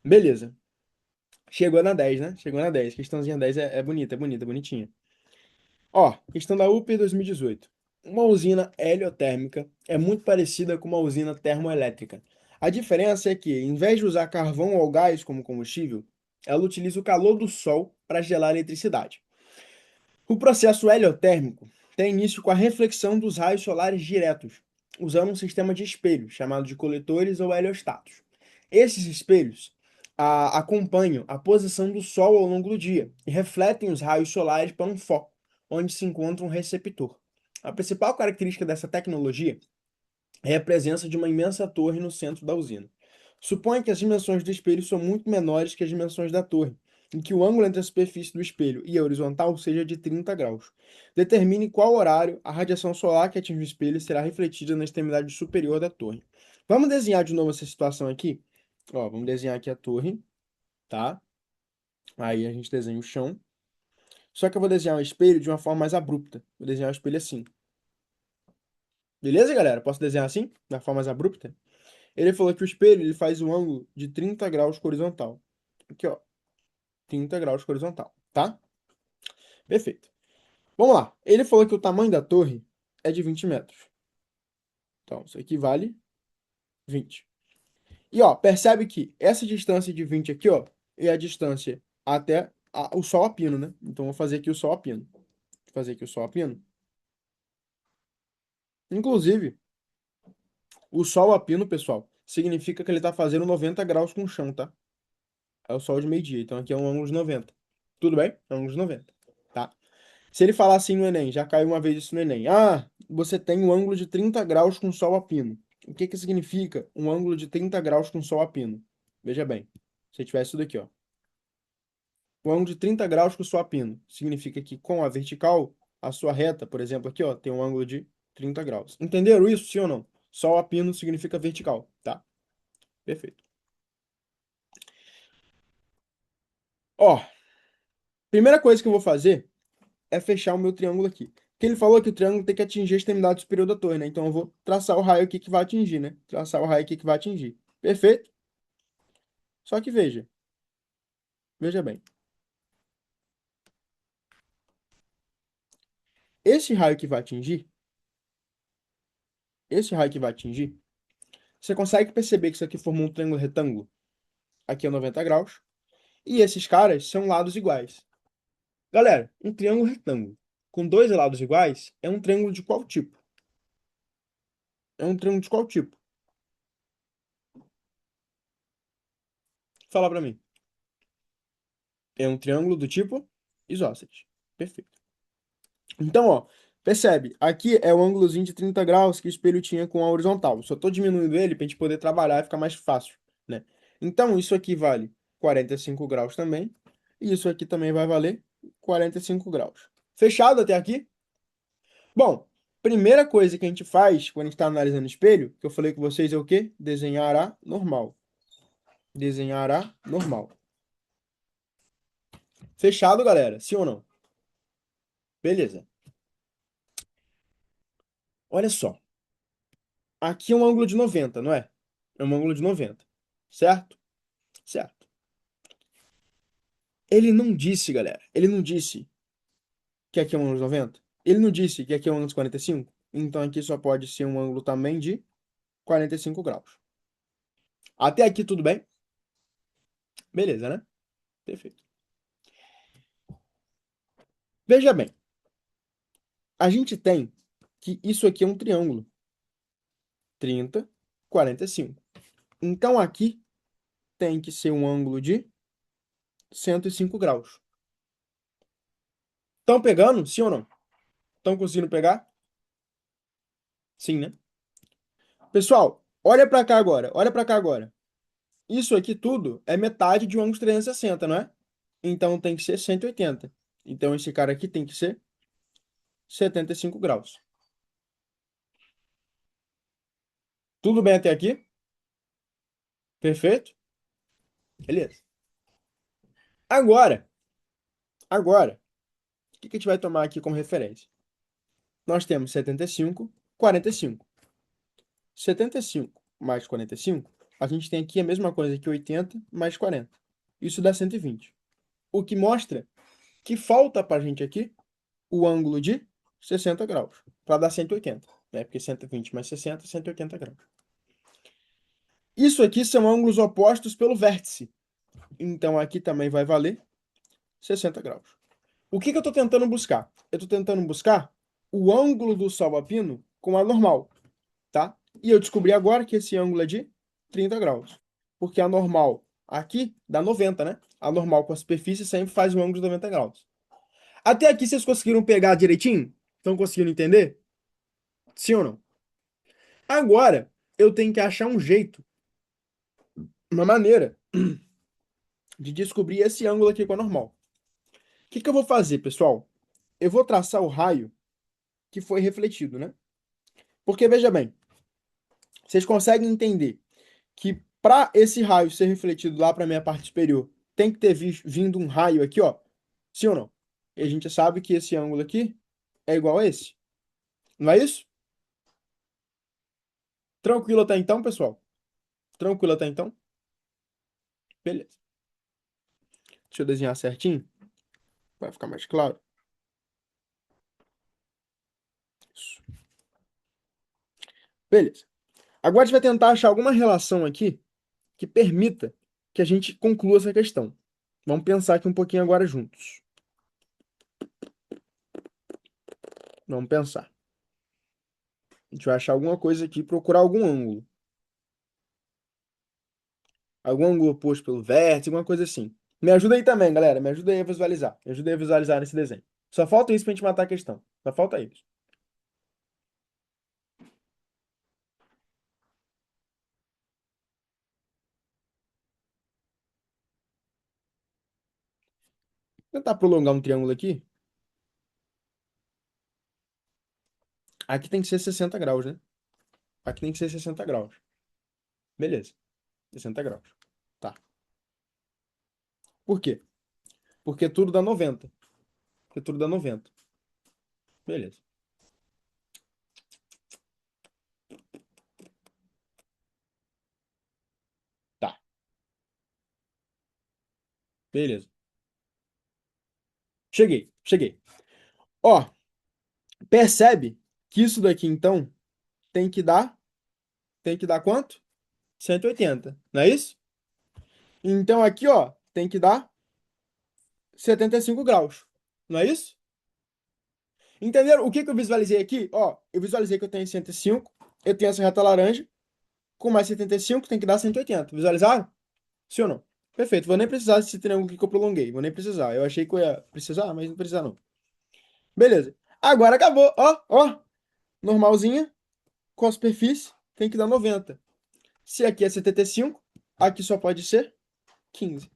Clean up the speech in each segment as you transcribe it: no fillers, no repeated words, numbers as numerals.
Beleza. Chegou na 10, né? Chegou na 10. Questãozinha 10 é bonita, é bonita, bonitinha. Ó, questão da UPE 2018. Uma usina heliotérmica é muito parecida com uma usina termoelétrica. A diferença é que, em vez de usar carvão ou gás como combustível, ela utiliza o calor do sol para gerar eletricidade. O processo heliotérmico tem início com a reflexão dos raios solares diretos, usando um sistema de espelhos, chamado de coletores ou heliostatos. Esses espelhos acompanham a posição do Sol ao longo do dia e refletem os raios solares para um foco, onde se encontra um receptor. A principal característica dessa tecnologia é a presença de uma imensa torre no centro da usina. Suponha que as dimensões do espelho são muito menores que as dimensões da torre, em que o ângulo entre a superfície do espelho e a horizontal seja de 30 graus. Determine qual horário a radiação solar que atinge o espelho será refletida na extremidade superior da torre. Vamos desenhar de novo essa situação aqui? Ó, vamos desenhar aqui a torre, tá? Aí a gente desenha o chão. Só que eu vou desenhar o espelho de uma forma mais abrupta. Vou desenhar o espelho assim. Beleza, galera? Posso desenhar assim? Da forma mais abrupta? Ele falou que o espelho ele faz um ângulo de 30 graus com horizontal. Aqui, ó. 30 graus com horizontal, tá? Perfeito. Vamos lá. Ele falou que o tamanho da torre é de 20 metros. Então, isso aqui vale 20. E, ó, percebe que essa distância de 20 aqui, ó, é a distância até o sol a pino, né? Então, vou fazer aqui o sol a pino. Vou fazer aqui o sol a pino. Inclusive, o sol a pino, pessoal, significa que ele tá fazendo 90 graus com o chão, tá? É o sol de meio-dia. Então, aqui é um ângulo de 90. Tudo bem? É um ângulo de 90, tá? Se ele falar assim no Enem, já caiu uma vez isso no Enem. Ah, você tem um ângulo de 30 graus com sol a pino. O que que significa um ângulo de 30 graus com sol a pino? Veja bem, se tivesse tudo aqui, ó. O ângulo de 30 graus com sol a pino significa que com a vertical, a sua reta, por exemplo, aqui, ó, tem um ângulo de 30 graus. Entenderam isso, sim ou não? Sol a pino significa vertical, tá? Perfeito. Ó, primeira coisa que eu vou fazer é fechar o meu triângulo aqui. Porque ele falou que o triângulo tem que atingir a extremidade superior da torre, né? Então eu vou traçar o raio aqui que vai atingir, né? Traçar o raio aqui que vai atingir. Perfeito? Só que veja bem. Esse raio que vai atingir, esse raio que vai atingir, você consegue perceber que isso aqui formou um triângulo retângulo? Aqui é 90 graus. E esses caras são lados iguais. Galera, um triângulo retângulo com dois lados iguais é um triângulo de qual tipo? É um triângulo de qual tipo? Fala pra mim. É um triângulo do tipo isósceles. Perfeito. Então, ó, percebe, aqui é o ângulozinho de 30 graus que o espelho tinha com a horizontal. Só tô diminuindo ele pra gente poder trabalhar e ficar mais fácil, né? Então, isso aqui vale 45 graus também. E isso aqui também vai valer 45 graus. Fechado até aqui? Bom, primeira coisa que a gente faz quando a gente está analisando o espelho, que eu falei com vocês, é o quê? Desenhar a normal. Desenhar a normal. Fechado, galera? Sim ou não? Beleza. Olha só. Aqui é um ângulo de 90, não é? É um ângulo de 90. Certo? Certo. Ele não disse, galera. Ele não disse que aqui é um ângulo de 90. Ele não disse que aqui é um ângulo de 45. Então aqui só pode ser um ângulo também de 45 graus. Até aqui tudo bem? Beleza, né? Perfeito. Veja bem. A gente tem que isso aqui é um triângulo. 30, 45. Então aqui tem que ser um ângulo de 105 graus. Estão pegando? Sim ou não? Estão conseguindo pegar? Sim, né? Pessoal, olha para cá agora. Olha para cá agora. Isso aqui tudo é metade de um ângulo de 360, não é? Então tem que ser 180. Então esse cara aqui tem que ser 75 graus. Tudo bem até aqui? Perfeito? Beleza. Agora, agora, o que que a gente vai tomar aqui como referência? Nós temos 75, 45. 75 mais 45 A gente tem aqui a mesma coisa que 80 mais 40. Isso dá 120. O que mostra que falta para a gente aqui o ângulo de 60 graus, para dar 180, né? Porque 120 mais 60 é 180 graus. Isso aqui são ângulos opostos pelo vértice. Então aqui também vai valer 60 graus. O que que eu estou tentando buscar? Eu estou tentando buscar o ângulo do Sol a pino com a normal, tá? E eu descobri agora que esse ângulo é de 30 graus. Porque a normal aqui dá 90, né? A normal com a superfície sempre faz um ângulo de 90 graus. Até aqui vocês conseguiram pegar direitinho? Estão conseguindo entender? Sim ou não? Agora, eu tenho que achar um jeito, uma maneira de descobrir esse ângulo aqui com a normal. O que que eu vou fazer, pessoal? Eu vou traçar o raio que foi refletido, né? Porque, veja bem, vocês conseguem entender que para esse raio ser refletido lá para a minha parte superior, tem que ter vindo um raio aqui, ó. Sim ou não? E a gente sabe que esse ângulo aqui é igual a esse. Não é isso? Tranquilo até então, pessoal? Tranquilo até então? Beleza. Deixa eu desenhar certinho, para ficar mais claro. Isso. Beleza. Agora a gente vai tentar achar alguma relação aqui que permita que a gente conclua essa questão. Vamos pensar aqui um pouquinho agora juntos. Vamos pensar. A gente vai achar alguma coisa aqui, procurar algum ângulo. Algum ângulo oposto pelo vértice, alguma coisa assim. Me ajuda aí também, galera. Me ajuda aí a visualizar. Me ajuda aí a visualizar nesse desenho. Só falta isso pra gente matar a questão. Só falta isso. Vou tentar prolongar um triângulo aqui. Aqui tem que ser 60 graus, né? Aqui tem que ser 60 graus. Beleza. 60 graus. Tá. Por quê? Porque tudo dá 90. Porque tudo dá 90. Beleza. Tá. Beleza. Cheguei. Cheguei. Ó, percebe que isso daqui, então, tem que dar quanto? 180, não é isso? Então aqui, ó, tem que dar 75 graus, não é isso? Entenderam o que que eu visualizei aqui? Ó, eu visualizei que eu tenho 105, eu tenho essa reta laranja, com mais 75 tem que dar 180. Visualizaram? Sim ou não? Perfeito, vou nem precisar desse triângulo aqui que eu prolonguei, vou nem precisar. Eu achei que eu ia precisar, mas não precisa não. Beleza. Agora acabou, ó, ó, normalzinha, com a superfície, tem que dar 90. Se aqui é 75, aqui só pode ser 15.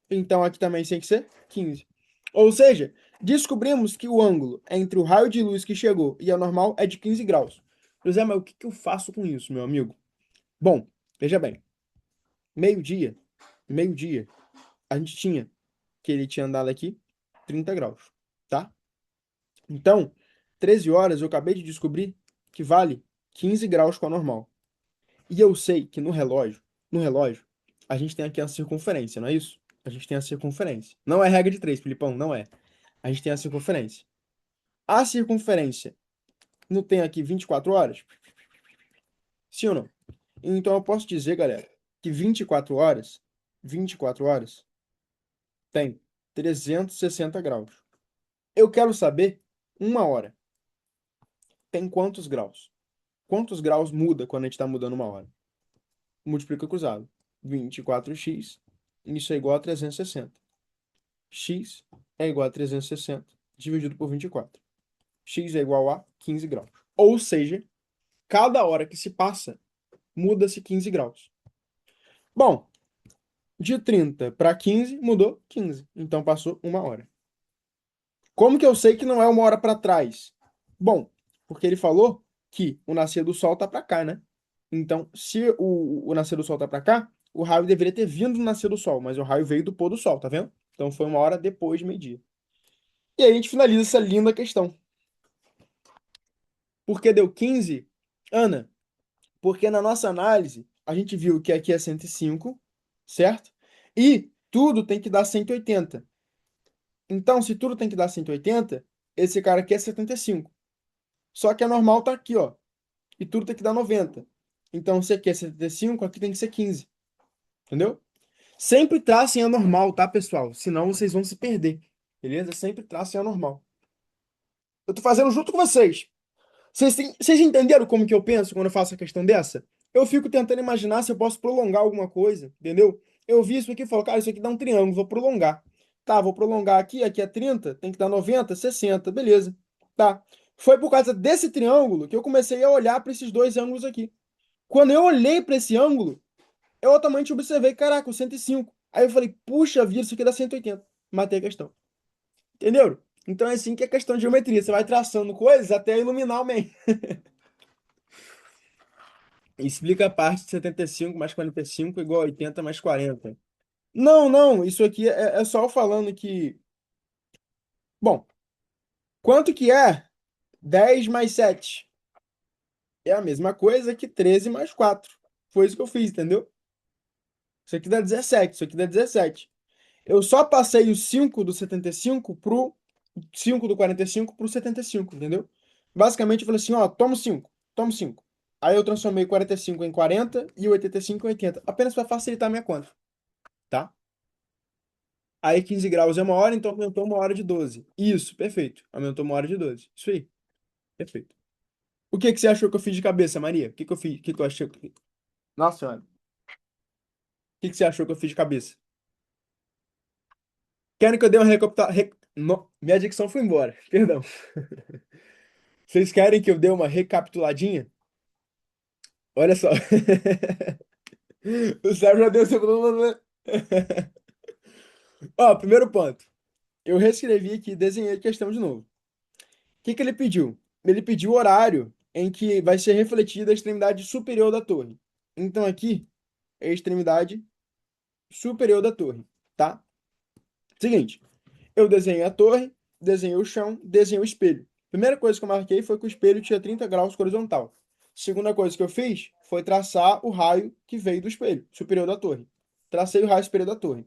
Então aqui também tem que ser 15. Ou seja, descobrimos que o ângulo entre o raio de luz que chegou e a normal é de 15 graus. José, mas o que que eu faço com isso, meu amigo? Bom, veja bem. Meio-dia, a gente tinha que ele tinha andado aqui 30 graus, tá? Então, 13 horas eu acabei de descobrir que vale 15 graus com a normal. E eu sei que no relógio, a gente tem aqui a circunferência, não é isso? A gente tem a circunferência. Não é regra de três, Filipão, não é. A gente tem a circunferência. A circunferência não tem aqui 24 horas? Sim ou não? Então eu posso dizer, galera, que 24 horas tem 360 graus. Eu quero saber uma hora. Tem quantos graus? Quantos graus muda quando a gente está mudando uma hora? Multiplica cruzado. 24x, isso é igual a 360. X é igual a 360 dividido por 24. X é igual a 15 graus. Ou seja, cada hora que se passa, muda-se 15 graus. Bom, de 30 para 15, mudou 15. Então passou uma hora. Como que eu sei que não é uma hora para trás? Bom, porque ele falou que o nascer do sol tá para cá, né? Então, se o nascer do sol tá para cá, o raio deveria ter vindo do nascer do sol, mas o raio veio do pôr do sol, tá vendo? Então foi uma hora depois de meio-dia. E aí a gente finaliza essa linda questão. Por que deu 15? Ana, porque na nossa análise a gente viu que aqui é 105, certo? E tudo tem que dar 180. Então, se tudo tem que dar 180, esse cara aqui é 75. Só que a normal tá aqui, ó. E tudo tem que dar 90. Então, se aqui é 75, aqui tem que ser 15. Entendeu? Sempre tracem a normal, tá, pessoal? Senão vocês vão se perder. Beleza? Sempre tracem a normal. Eu tô fazendo junto com vocês. Vocês entenderam como que eu penso quando eu faço a questão dessa? Eu fico tentando imaginar se eu posso prolongar alguma coisa, entendeu? Eu vi isso aqui e falo, cara, isso aqui dá um triângulo, vou prolongar. Tá, vou prolongar aqui, aqui é 30, tem que dar 90, 60, beleza. Tá. Foi por causa desse triângulo que eu comecei a olhar para esses dois ângulos aqui. Quando eu olhei para esse ângulo, eu automaticamente observei, caraca, o 105. Aí eu falei, puxa vida, isso aqui dá 180. Matei a questão. Entendeu? Então é assim que é questão de geometria. Você vai traçando coisas até iluminar o meio. Explica a parte de 75 mais 45 igual a 80 mais 40. Não, não, isso aqui é só eu falando que. Bom, quanto que é 10 mais 7? É a mesma coisa que 13 mais 4. Foi isso que eu fiz, entendeu? Isso aqui dá 17, isso aqui dá 17. Eu só passei o 5 do 75 pro 5 do 45 pro 75, entendeu? Basicamente eu falei assim, ó, toma o 5, toma o 5. Aí eu transformei o 45 em 40 e o 85 em 80, apenas para facilitar a minha conta, tá? Aí 15 graus é uma hora, então aumentou uma hora de 12. Isso, perfeito. Aumentou uma hora de 12. Isso aí, perfeito. O que que você achou que eu fiz de cabeça, Maria? O que que eu fiz? O que que eu achei? Nossa senhora. O que que você achou que eu fiz de cabeça? Querem que eu dê uma Minha dicção foi embora, perdão. Vocês querem que eu dê uma recapituladinha? Olha só. O Sérgio já deu seu. Ó, primeiro ponto. Eu reescrevi aqui, desenhei a questão de novo. O que que ele pediu? Ele pediu o horário em que vai ser refletida a extremidade superior da torre. Então aqui é a extremidade superior da torre, tá? Seguinte, eu desenhei a torre, desenhei o chão, desenhei o espelho. Primeira coisa que eu marquei foi que o espelho tinha 30 graus horizontal. Segunda coisa que eu fiz foi traçar o raio que veio do espelho, superior da torre. Tracei o raio superior da torre.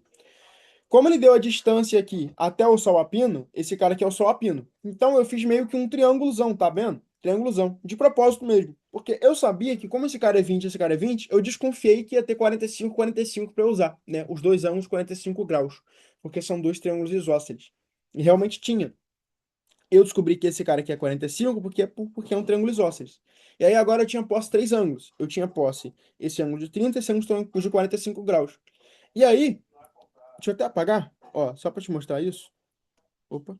Como ele deu a distância aqui até o Sol a pino, esse cara aqui é o Sol a pino. Então eu fiz meio que um triângulozão, tá vendo? Triângulozão. De propósito mesmo. Porque eu sabia que, como esse cara é 20 e esse cara é 20, eu desconfiei que ia ter 45, 45 para eu usar, né? Os dois ângulos 45 graus. Porque são dois triângulos isósceles. E realmente tinha. Eu descobri que esse cara aqui é 45 porque é um triângulo isósceles. E aí agora eu tinha posse três ângulos. Eu tinha posse esse ângulo de 30 e esse ângulo de 45 graus. E aí, deixa eu até apagar, ó, só para te mostrar isso. Opa.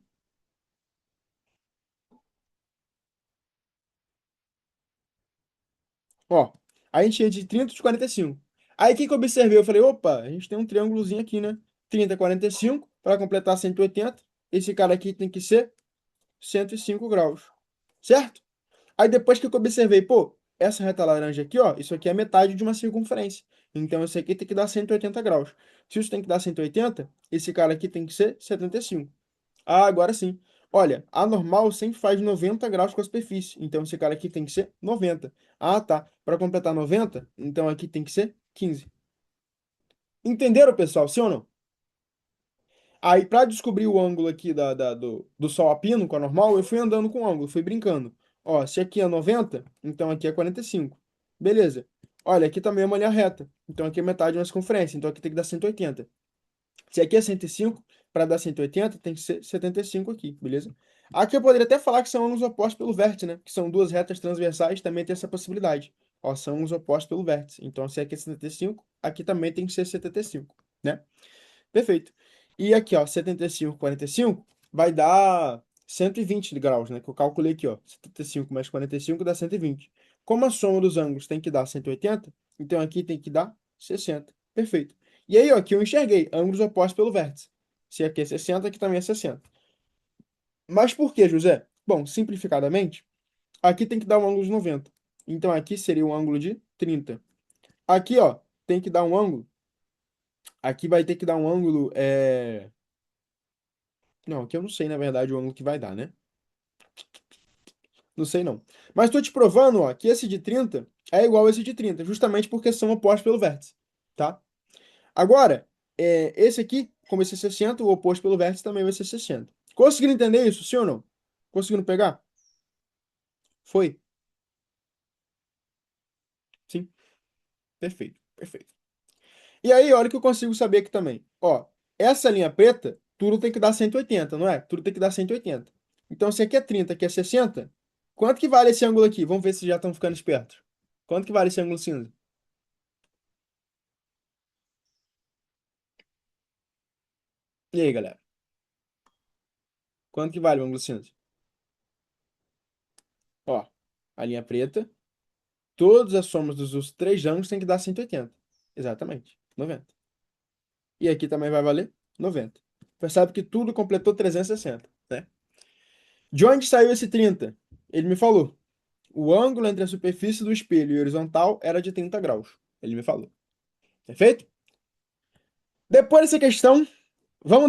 Ó, a gente tinha de 30 e de 45. Aí o que que eu observei? Eu falei, opa, a gente tem um triângulozinho aqui, né? 30, 45, para completar 180. Esse cara aqui tem que ser 105 graus. Certo? Aí depois que eu observei, pô, essa reta laranja aqui, ó, isso aqui é metade de uma circunferência. Então esse aqui tem que dar 180 graus. Se isso tem que dar 180, esse cara aqui tem que ser 75. Ah, agora sim. Olha, a normal sempre faz 90 graus com a superfície. Então esse cara aqui tem que ser 90. Ah, tá. Para completar 90, então aqui tem que ser 15. Entenderam, pessoal? Sim ou não? Aí, para descobrir o ângulo aqui do Sol a pino com a normal, eu fui andando com o ângulo, fui brincando. Ó, se aqui é 90, então aqui é 45. Beleza. Olha, aqui também é uma linha reta. Então aqui é metade de uma circunferência. Então aqui tem que dar 180. Se aqui é 105, para dar 180, tem que ser 75 aqui, beleza? Aqui eu poderia até falar que são ângulos opostos pelo vértice, né? Que são duas retas transversais, também tem essa possibilidade. Ó, são ângulos opostos pelo vértice. Então, se aqui é 75, aqui também tem que ser 75, né? Perfeito. E aqui, ó, 75, 45, vai dar 120 graus, né? Que eu calculei aqui, ó. 75 mais 45 dá 120. Como a soma dos ângulos tem que dar 180, então aqui tem que dar 60. Perfeito. E aí, ó, aqui eu enxerguei ângulos opostos pelo vértice. Se aqui é 60, aqui também é 60. Mas por que, José? Bom, simplificadamente, aqui tem que dar um ângulo de 90. Então aqui seria um ângulo de 30. Aqui, ó, tem que dar um ângulo. Aqui vai ter que dar um ângulo. Não, aqui eu não sei, na verdade, o ângulo que vai dar, né? Não sei não. Mas tô te provando, ó, que esse de 30 é igual a esse de 30, justamente porque são opostos pelo vértice, tá? Agora, esse aqui, como esse é 60, o oposto pelo vértice também vai ser 60. Conseguiram entender isso, sim ou não? Conseguiram pegar? Foi? Sim? Perfeito, perfeito. E aí, olha o que eu consigo saber aqui também. Ó, essa linha preta, tudo tem que dar 180, não é? Tudo tem que dar 180. Então, se aqui é 30, aqui é 60, quanto que vale esse ângulo aqui? Vamos ver se já estão ficando espertos. Quanto que vale esse ângulo cinza? E aí, galera? Quanto que vale o ângulo cinza? Ó, a linha preta, todas as somas dos outros três ângulos tem que dar 180. Exatamente, 90. E aqui também vai valer 90. Percebe que tudo completou 360, né? De onde saiu esse 30? Ele me falou. O ângulo entre a superfície do espelho e o horizontal era de 30 graus. Ele me falou. Perfeito? Depois dessa questão, vamos dar